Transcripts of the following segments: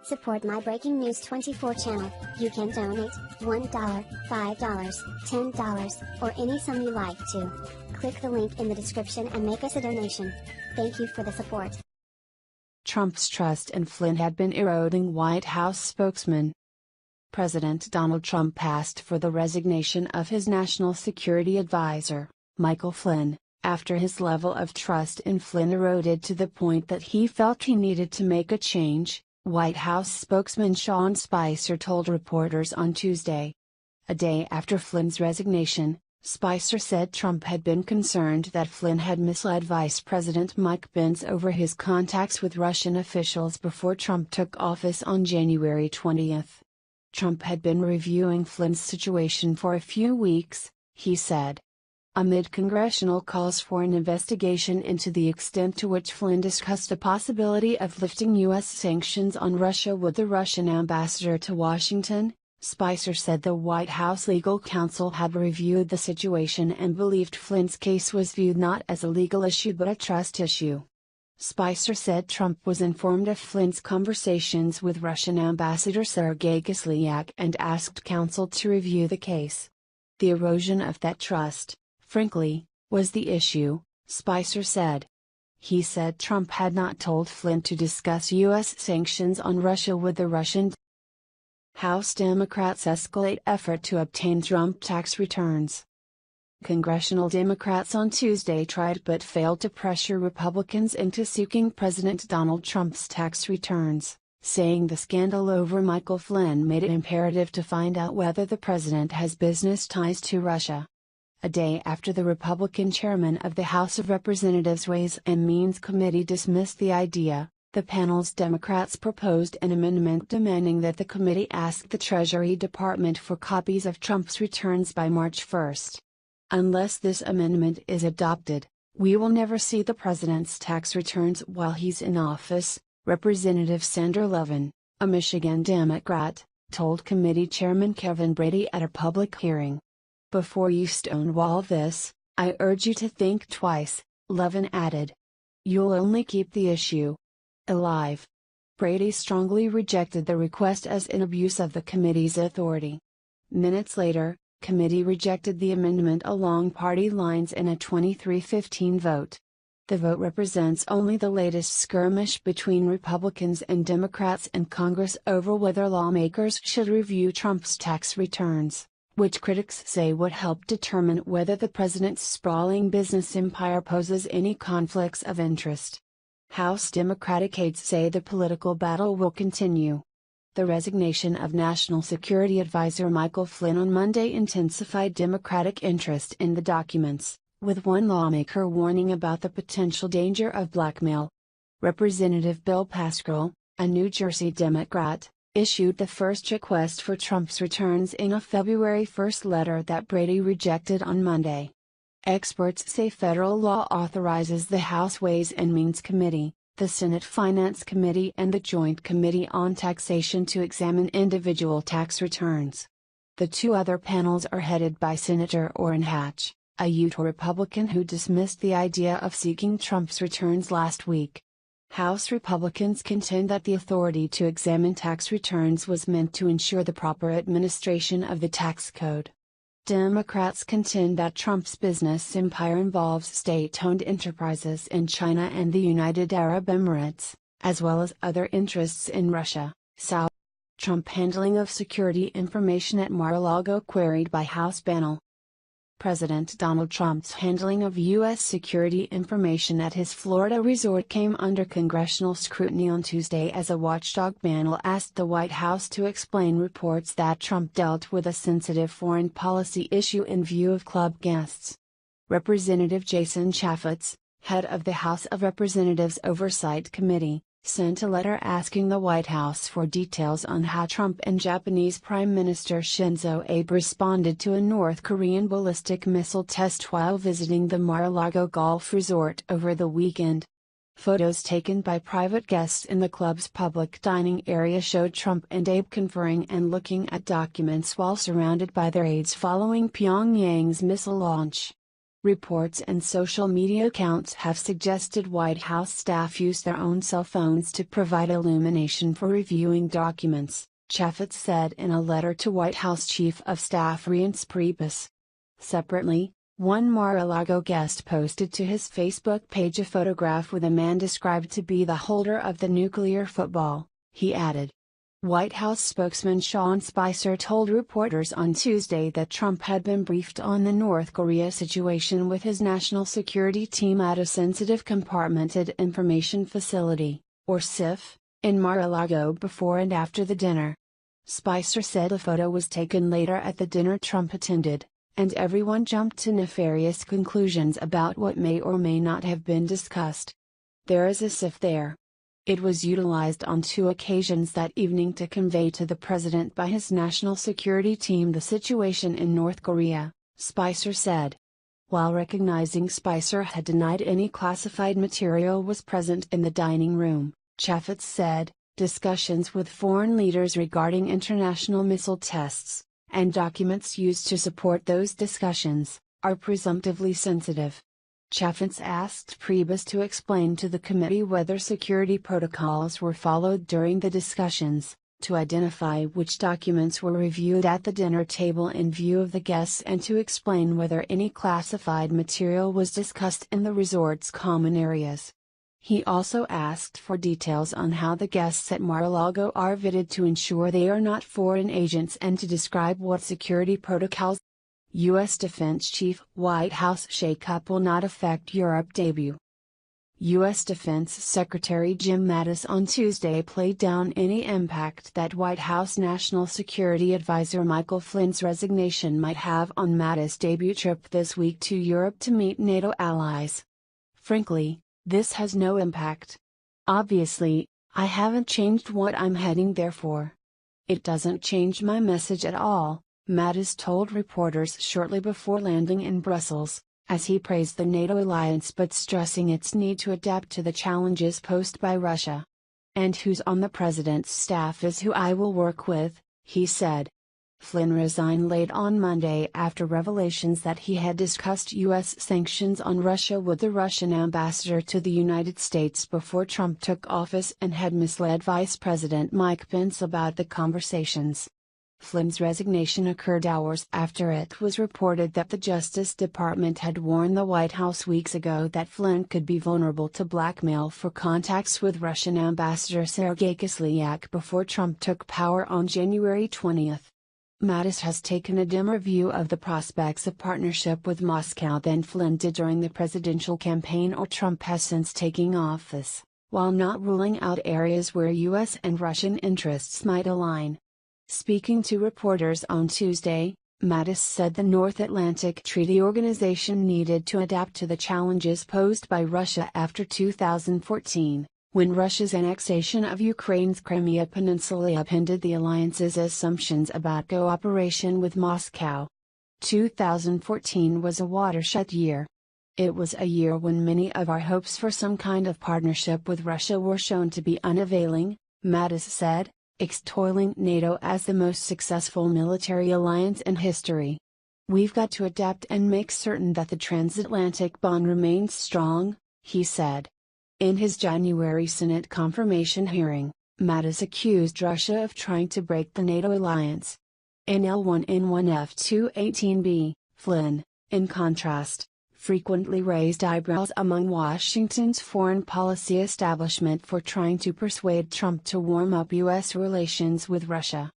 Support my Breaking News 24 channel. You can donate $1, $5, $10, or any sum you like to. Click the link in the description and make us a donation. Thank you for the support. Trump's trust in Flynn had been eroding. White House spokesman. President Donald Trump asked for the resignation of his national security advisor, Michael Flynn, after his level of trust in Flynn eroded to the point that he felt he needed to make a change, White House spokesman Sean Spicer told reporters on Tuesday. A day after Flynn's resignation, Spicer said Trump had been concerned that Flynn had misled Vice President Mike Pence over his contacts with Russian officials before Trump took office on January 20. Trump had been reviewing Flynn's situation for a few weeks, he said. Amid congressional calls for an investigation into the extent to which Flynn discussed the possibility of lifting U.S. sanctions on Russia with the Russian ambassador to Washington, Spicer said the White House legal counsel had reviewed the situation and believed Flynn's case was viewed not as a legal issue but a trust issue. Spicer said Trump was informed of Flynn's conversations with Russian Ambassador Sergei Kislyak and asked counsel to review the case. The erosion of that trust, frankly, was the issue, Spicer said. He said Trump had not told Flynn to discuss U.S. sanctions on Russia with the Russian. House Democrats escalate effort to obtain Trump tax returns. Congressional Democrats on Tuesday tried but failed to pressure Republicans into seeking President Donald Trump's tax returns, saying the scandal over Michael Flynn made it imperative to find out whether the president has business ties to Russia. A day after the Republican chairman of the House of Representatives Ways and Means Committee dismissed the idea, the panel's Democrats proposed an amendment demanding that the committee ask the Treasury Department for copies of Trump's returns by March 1. Unless this amendment is adopted, we will never see the president's tax returns while he's in office, Representative Sandra Levin, a Michigan Democrat, told committee chairman Kevin Brady at a public hearing. Before you stonewall this, I urge you to think twice, Levin added. You'll only keep the issue alive. Brady strongly rejected the request as an abuse of the committee's authority. Minutes later, committee rejected the amendment along party lines in a 23-15 vote. The vote represents only the latest skirmish between Republicans and Democrats in Congress over whether lawmakers should review Trump's tax returns, which critics say would help determine whether the president's sprawling business empire poses any conflicts of interest. House Democratic aides say the political battle will continue. The resignation of National Security Advisor Michael Flynn on Monday intensified Democratic interest in the documents, with one lawmaker warning about the potential danger of blackmail. Representative Bill Pascrell, a New Jersey Democrat, issued the first request for Trump's returns in a February 1 letter that Brady rejected on Monday. Experts say federal law authorizes the House Ways and Means Committee, the Senate Finance Committee and the Joint Committee on Taxation to examine individual tax returns. The two other panels are headed by Senator Orrin Hatch, a Utah Republican who dismissed the idea of seeking Trump's returns last week. House Republicans contend that the authority to examine tax returns was meant to ensure the proper administration of the tax code. Democrats contend that Trump's business empire involves state-owned enterprises in China and the United Arab Emirates, as well as other interests in Russia, South. Trump handling of security information at Mar-a-Lago queried by House panel. President Donald Trump's handling of U.S. security information at his Florida resort came under congressional scrutiny on Tuesday as a watchdog panel asked the White House to explain reports that Trump dealt with a sensitive foreign policy issue in view of club guests. Representative Jason Chaffetz, head of the House of Representatives Oversight Committee, sent a letter asking the White House for details on how Trump and Japanese Prime Minister Shinzo Abe responded to a North Korean ballistic missile test while visiting the Mar-a-Lago Golf Resort over the weekend. Photos taken by private guests in the club's public dining area showed Trump and Abe conferring and looking at documents while surrounded by their aides following Pyongyang's missile launch. Reports and social media accounts have suggested White House staff use their own cell phones to provide illumination for reviewing documents, Chaffetz said in a letter to White House Chief of Staff Reince Priebus. Separately, one Mar-a-Lago guest posted to his Facebook page a photograph with a man described to be the holder of the nuclear football, he added. White House spokesman Sean Spicer told reporters on Tuesday that Trump had been briefed on the North Korea situation with his national security team at a sensitive compartmented information facility, or SIF, in Mar-a-Lago before and after the dinner. Spicer said a photo was taken later at the dinner Trump attended, and everyone jumped to nefarious conclusions about what may or may not have been discussed. There is a SIF there. It was utilized on 2 occasions that evening to convey to the president by his national security team the situation in North Korea, Spicer said. While recognizing Spicer had denied any classified material was present in the dining room, Chaffetz said, discussions with foreign leaders regarding international missile tests, and documents used to support those discussions, are presumptively sensitive. Chaffetz asked Priebus to explain to the committee whether security protocols were followed during the discussions, to identify which documents were reviewed at the dinner table in view of the guests and to explain whether any classified material was discussed in the resort's common areas. He also asked for details on how the guests at Mar-a-Lago are vetted to ensure they are not foreign agents and to describe what security protocols. U.S. Defense Chief: White House shakeup will not affect Europe debut. U.S. Defense Secretary Jim Mattis on Tuesday played down any impact that White House National Security Advisor Michael Flynn's resignation might have on Mattis' debut trip this week to Europe to meet NATO allies. Frankly, this has no impact. Obviously, I haven't changed what I'm heading there for. It doesn't change my message at all, Mattis told reporters shortly before landing in Brussels, as he praised the NATO alliance but stressing its need to adapt to the challenges posed by Russia. And who's on the president's staff is who I will work with, he said. Flynn resigned late on Monday after revelations that he had discussed U.S. sanctions on Russia with the Russian ambassador to the United States before Trump took office and had misled Vice President Mike Pence about the conversations. Flynn's resignation occurred hours after it was reported that the Justice Department had warned the White House weeks ago that Flynn could be vulnerable to blackmail for contacts with Russian Ambassador Sergei Kislyak before Trump took power on January 20. Mattis has taken a dimmer view of the prospects of partnership with Moscow than Flynn did during the presidential campaign or Trump has since taking office, while not ruling out areas where U.S. and Russian interests might align. Speaking to reporters on Tuesday, Mattis said the North Atlantic Treaty Organization needed to adapt to the challenges posed by Russia after 2014, when Russia's annexation of Ukraine's Crimea Peninsula upended the alliance's assumptions about cooperation with Moscow. 2014 was a watershed year. It was a year when many of our hopes for some kind of partnership with Russia were shown to be unavailing, Mattis said, extolling NATO as the most successful military alliance in history. We've got to adapt and make certain that the transatlantic bond remains strong, he said. In his January Senate confirmation hearing, Mattis accused Russia of trying to break the NATO alliance. In L1N1F218B, Flynn, in contrast, frequently raised eyebrows among Washington's foreign policy establishment for trying to persuade Trump to warm up U.S. relations with Russia.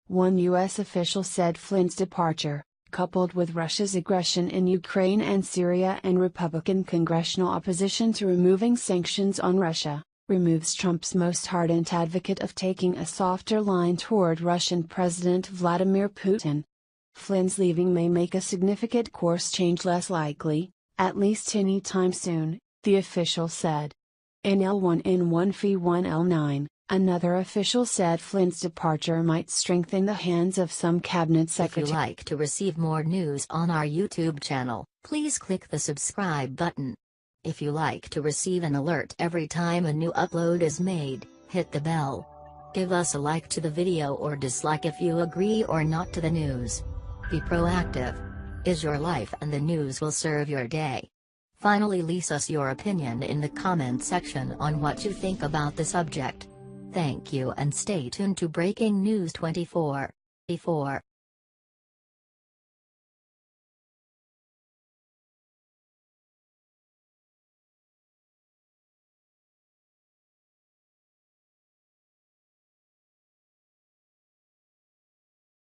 One U.S. official said Flynn's departure, coupled with Russia's aggression in Ukraine and Syria and Republican congressional opposition to removing sanctions on Russia, removes Trump's most ardent advocate of taking a softer line toward Russian President Vladimir Putin. Flynn's leaving may make a significant course change less likely, at least any time soon, the official said. In L1N1F1L9, another official said Flynn's departure might strengthen the hands of some cabinet secretaries. If you like to receive more news on our YouTube channel, please click the subscribe button. If you like to receive an alert every time a new upload is made, hit the bell. Give us a like to the video or dislike if you agree or not to the news. Be proactive. is your life and the news will serve your day. Finally, leave us your opinion in the comment section on what you think about the subject. Thank you and stay tuned to Breaking News 24.